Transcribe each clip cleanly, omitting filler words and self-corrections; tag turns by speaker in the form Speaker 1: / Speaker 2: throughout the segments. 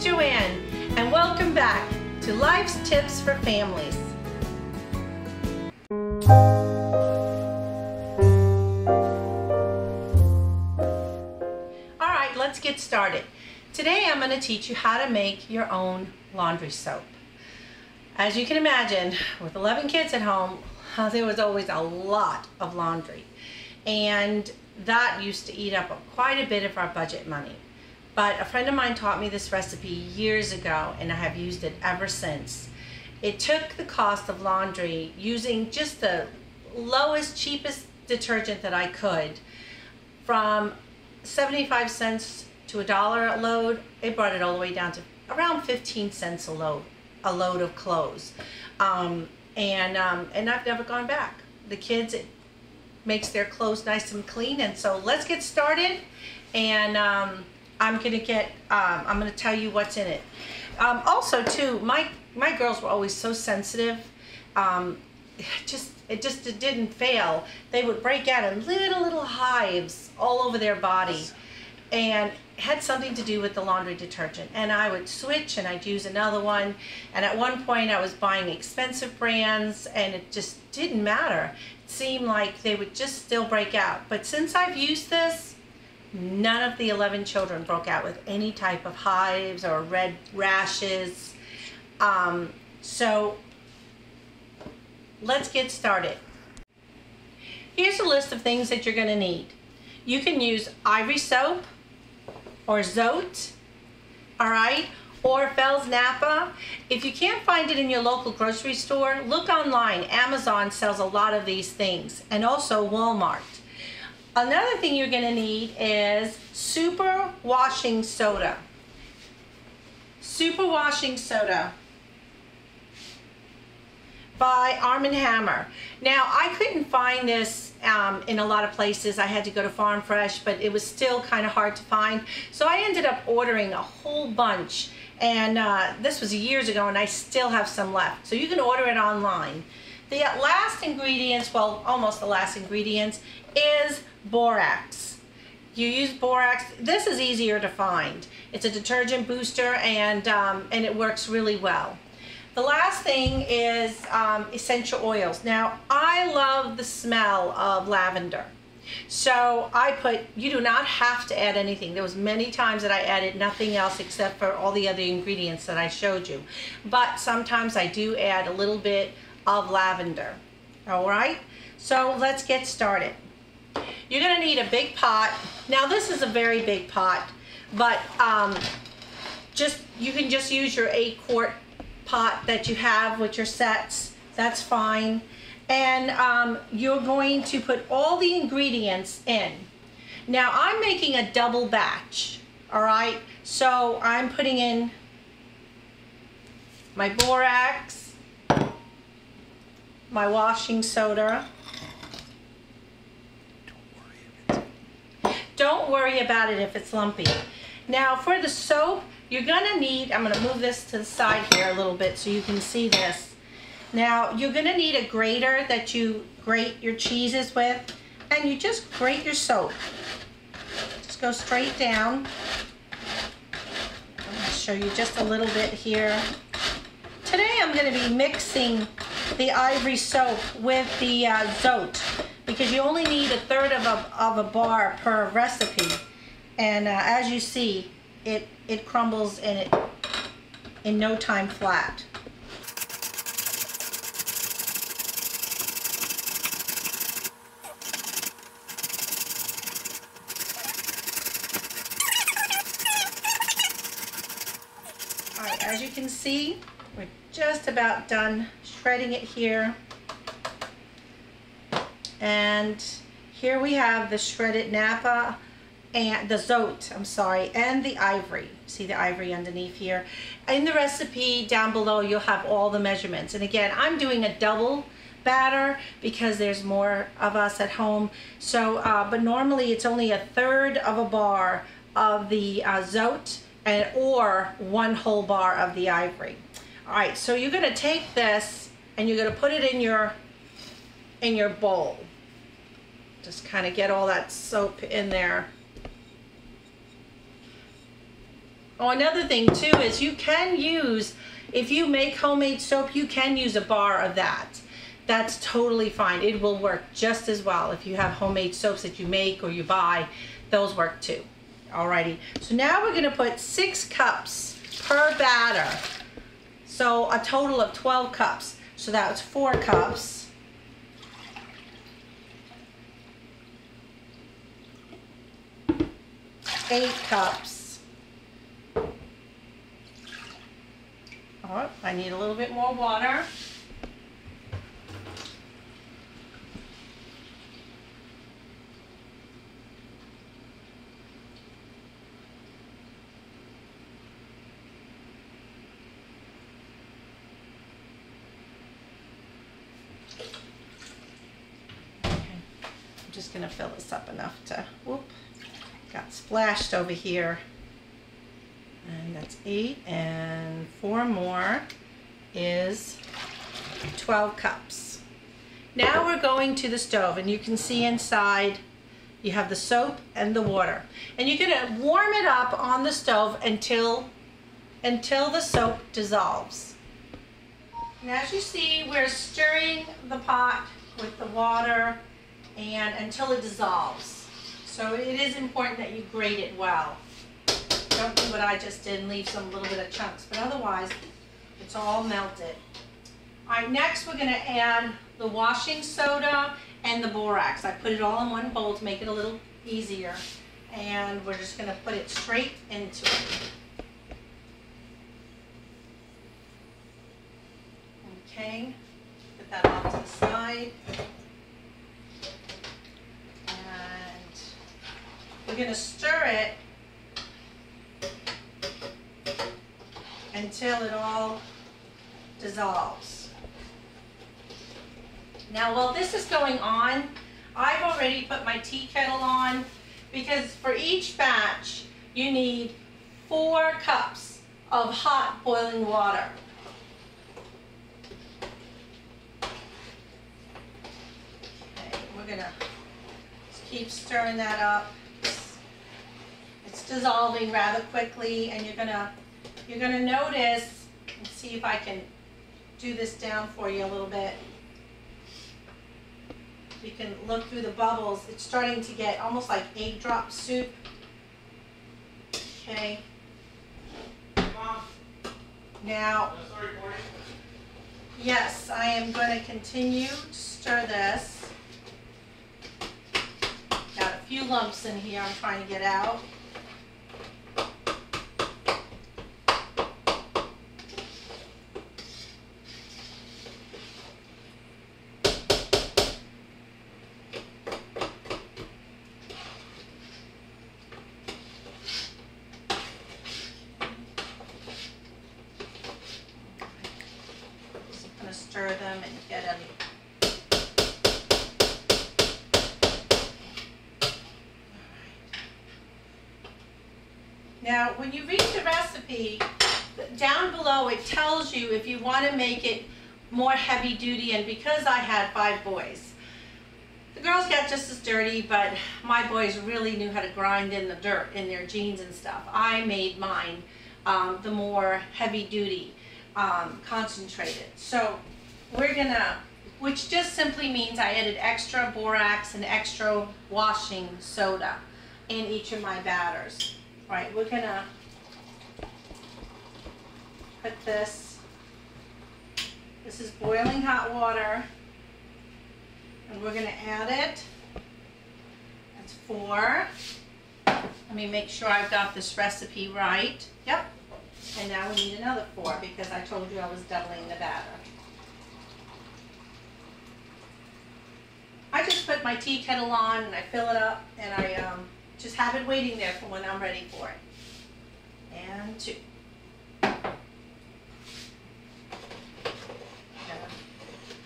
Speaker 1: JoAnn, and welcome back to Life's Tips for Families. All right, let's get started. Today I'm going to teach you how to make your own laundry soap. As you can imagine, with 11 kids at home, there was always a lot of laundry, and that used to eat up quite a bit of our budget money. But a friend of mine taught me this recipe years ago, and I have used it ever since. It took the cost of laundry using just the lowest, cheapest detergent that I could, from 75 cents to $1 a load. It brought it all the way down to around 15 cents a load of clothes. And I've never gone back. The kids, it makes their clothes nice and clean. And so let's get started. And I'm gonna tell you what's in it. Also too, my girls were always so sensitive. It didn't fail. They would break out in little hives all over their body, and it had something to do with the laundry detergent. And I would switch and I'd use another one. And at one point I was buying expensive brands, and it just didn't matter. It seemed like they would just still break out. But since I've used this, none of the 11 children broke out with any type of hives or red rashes. So let's get started. Here's a list of things that you're going to need. You can use Ivory soap or Zote, all right, or Fels Naptha. If you can't find it in your local grocery store, look online. Amazon sells a lot of these things, and also Walmart. Another thing you're going to need is super washing soda. Super washing soda by Arm & Hammer. Now, I couldn't find this in a lot of places. I had to go to Farm Fresh, but it was still kind of hard to find. So I ended up ordering a whole bunch, and this was years ago, and I still have some left. So you can order it online. The last ingredients, well, almost the last ingredients, is borax. You use borax. This is easier to find. It's a detergent booster, and it works really well. The last thing is essential oils. Now, I love the smell of lavender. So you do not have to add anything. There was many times that I added nothing else except for all the other ingredients that I showed you. But sometimes I do add a little bit of lavender. All right, so let's get started. You're going to need a big pot. Now, this is a very big pot, but you can just use your 8-quart pot that you have with your sets. That's fine. And you're going to put all the ingredients in. Now, I'm making a double batch, all right? So I'm putting in my borax, my washing soda. Don't worry about it if it's lumpy. Now, for the soap, you're gonna need, I'm gonna move this to the side here a little bit so you can see this. Now, you're gonna need a grater that you grate your cheeses with, and you just grate your soap. Just go straight down. I'm gonna show you just a little bit here. Today, I'm gonna be mixing the Ivory soap with the Zote, because you only need 1/3 of a bar per recipe. And as you see, it crumbles in no time flat. All right, as you can see, we're just about done shredding it here. And here we have the shredded Naptha and the Zote, and the Ivory. See the Ivory underneath here. In the recipe down below, you'll have all the measurements. And again, I'm doing a double batter because there's more of us at home. So, but normally it's only 1/3 of a bar of the Zote or 1 whole bar of the Ivory. All right, so you're gonna take this and you're gonna put it in your bowl. Just kind of get all that soap in there. Oh, another thing too is you can use, if you make homemade soap, you can use a bar of that. That's totally fine. It will work just as well if you have homemade soaps that you make or you buy. Those work too. Alrighty, so now we're gonna put 6 cups per batter. So a total of 12 cups. So that's 4 cups. Eight cups. Oh, I need a little bit more water. Just gonna fill this up enough to, whoop, got splashed over here. And that's 8, and 4 more is 12 cups. Now we're going to the stove, and you can see inside you have the soap and the water. And you're gonna warm it up on the stove until the soap dissolves. And as you see, we're stirring the pot with the water and until it dissolves. So it is important that you grate it well. Don't do what I just did and leave some little bit of chunks, but otherwise it's all melted. All right, next we're gonna add the washing soda and the borax. I put it all in one bowl to make it a little easier. And we're just gonna put it straight into it. Okay, put that off to the side. We're going to stir it until it all dissolves. Now while this is going on, I've already put my tea kettle on because for each batch you need 4 cups of hot boiling water. Okay, we're going to keep stirring that up. It's dissolving rather quickly, and you're gonna notice, let's see if I can do this down for you a little bit. You can look through the bubbles. It's starting to get almost like egg drop soup. Okay. Now, yes, I am going to continue to stir this. Got a few lumps in here I'm trying to get out. Stir them and get them. Now, when you read the recipe, down below it tells you if you want to make it more heavy duty, and because I had 5 boys, the girls got just as dirty, but my boys really knew how to grind in the dirt in their jeans and stuff. I made mine the more heavy duty, concentrated. So we're gonna, which just simply means I added extra borax and extra washing soda in each of my batters. Right, we're gonna put this is boiling hot water, and we're gonna add it. That's 4. Let me make sure I've got this recipe right. Yep. And now we need another 4 because I told you I was doubling the batter. I just put my tea kettle on and I fill it up, and I just have it waiting there for when I'm ready for it. And 2.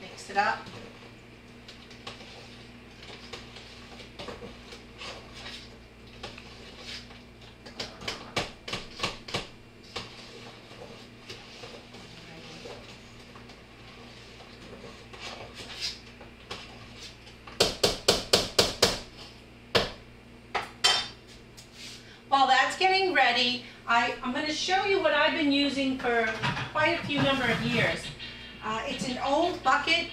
Speaker 1: Mix it up. While that's getting ready, I'm going to show you what I've been using for quite a few number of years. It's an old bucket.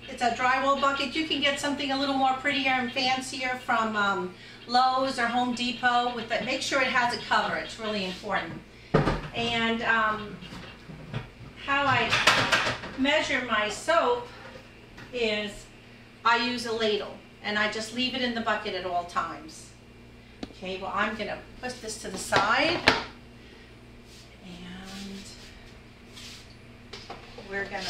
Speaker 1: It's a drywall bucket. You can get something a little more prettier and fancier from Lowe's or Home Depot. Make sure it has a cover. It's really important. And how I measure my soap is I use a ladle and I just leave it in the bucket at all times. Okay, well, I'm going to put this to the side. We're gonna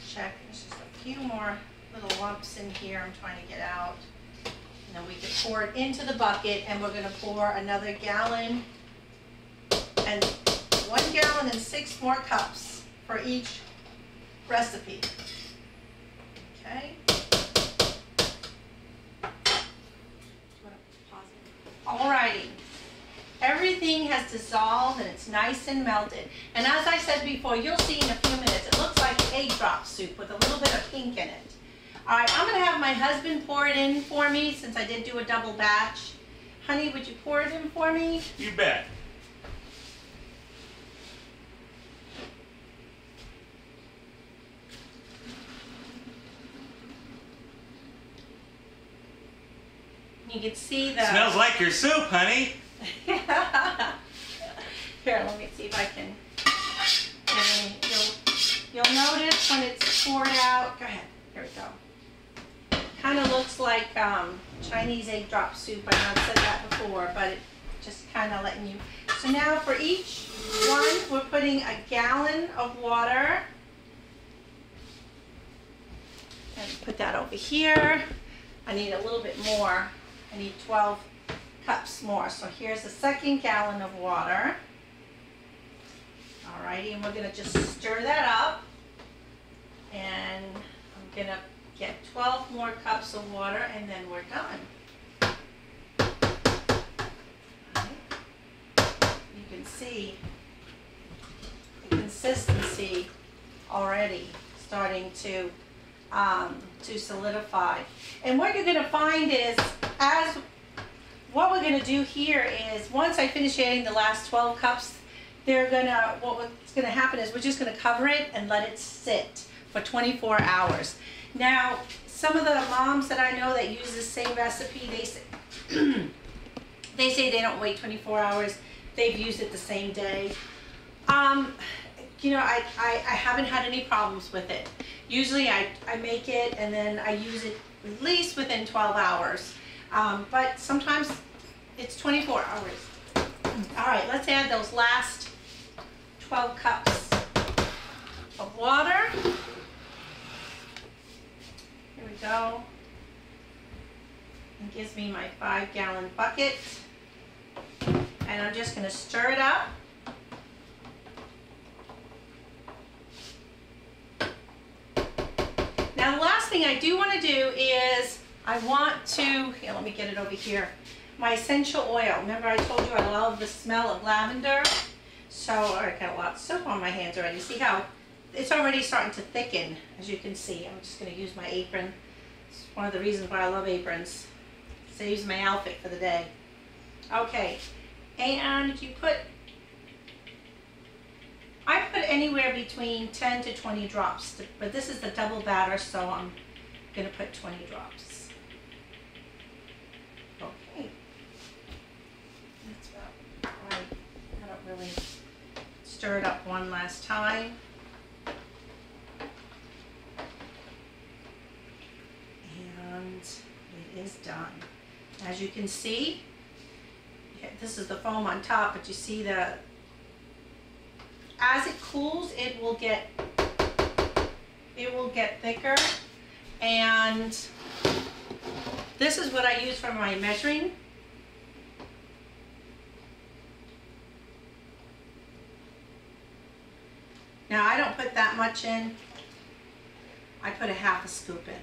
Speaker 1: check. There's just a few more little lumps in here I'm trying to get out. And then we can pour it into the bucket, and we're gonna pour another gallon and 1 gallon and 6 more cups for each recipe. Okay. Alrighty. Everything has dissolved and it's nice and melted. And as I said before, you'll see in a few minutes, it looks like egg drop soup with a little bit of pink in it. All right, I'm gonna have my husband pour it in for me since I did do a double batch. Honey, would you pour it in for me?
Speaker 2: You bet.
Speaker 1: You can see the...
Speaker 2: Smells like your soup, honey.
Speaker 1: Here, let me see if I can. You'll notice when it's poured out. Go ahead. Here we go. Kind of looks like Chinese egg drop soup. I know I've said that before, but it just kind of letting you. So now for each one, we're putting a gallon of water. And put that over here. I need a little bit more. I need 12 cups more. So here's the 2nd gallon of water. Alrighty, and we're gonna just stir that up. And I'm gonna get 12 more cups of water and then we're done. Right. You can see the consistency already starting to solidify. And what you're gonna find is what we're going to do here is once I finish adding the last 12 cups, what's going to happen is we're just going to cover it and let it sit for 24 hours. Now, some of the moms that I know that use the same recipe, they say they don't wait 24 hours. They've used it the same day. You know, I haven't had any problems with it. Usually I make it and then I use it at least within 12 hours. But sometimes it's 24 hours. All right, let's add those last 12 cups of water. Here we go. It gives me my 5-gallon bucket. And I'm just going to stir it up. Now the last thing I do want to do is I want to, here, let me get it over here, my essential oil. Remember I told you I love the smell of lavender? So I got a lot of soap on my hands already. See how it's already starting to thicken, as you can see. I'm just going to use my apron. It's one of the reasons why I love aprons. Saves my outfit for the day. Okay, and I put anywhere between 10 to 20 drops, but this is the double batter, so I'm going to put 20 drops. Okay. That's about right. I don't really stir it up one last time. And it is done. As you can see, this is the foam on top, but you see as it cools, it will get thicker. And this is what I use for my measuring. Now I don't put that much in. I put a half a scoop in.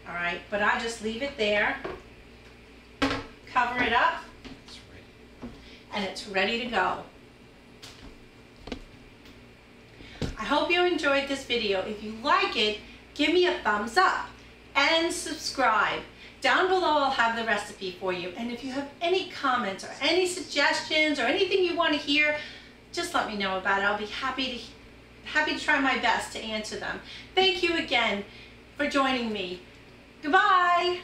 Speaker 1: All right, but I just leave it there, cover it up, and it's ready to go. I hope you enjoyed this video. If you like it, give me a thumbs up and subscribe. Down below I'll have the recipe for you. And if you have any comments or any suggestions or anything you want to hear, just let me know about it. I'll be happy to try my best to answer them. Thank you again for joining me. Goodbye.